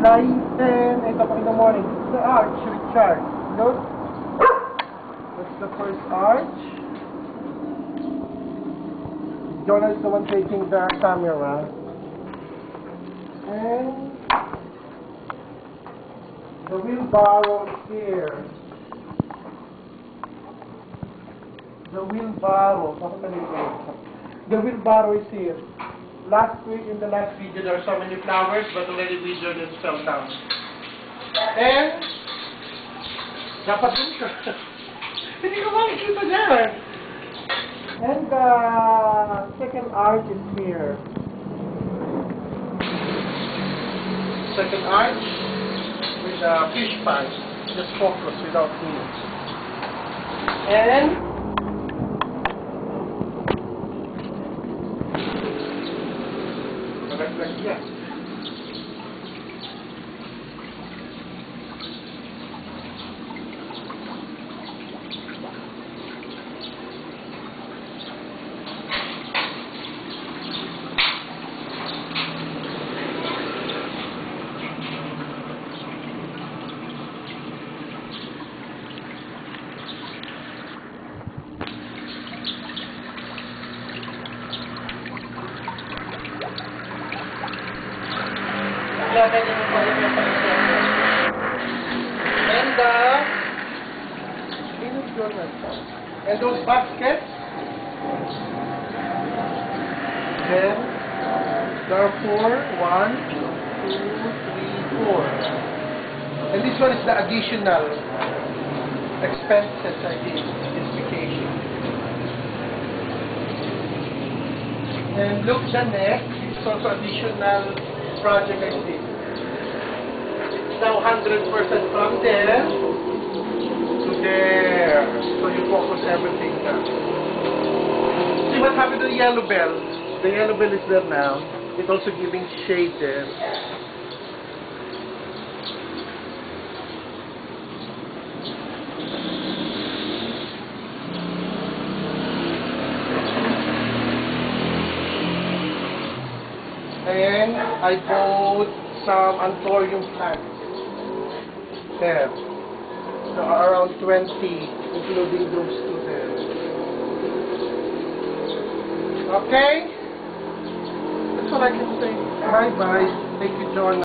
July 10, 8 o'clock in the morning. The arch recharge. Look. That's the first arch. Jonah is the one taking the camera. And the wheelbarrow is here. The wheelbarrow. The wheelbarrow is here. Last week, in the last video, there are so many flowers, but already video it fell down. And dapat din siya. Hindi ko makikita dyan. And the second arch is here. Second arch with a fish pan. Just focus without heat. And like that. And those baskets, then there are 4, 1, 2, 3, 4. And this one is the additional expenses I did in this vacation. And look, the neck is also additional project I did. It's now 100% from there to there. So you focus everything now. See what happened to the yellow bell? The yellow bell is there now. It's also giving shade there. And I bought some anthurium plants. There. So around 20, including those two there. Okay? That's all I can say. Bye-bye. Thank you, John.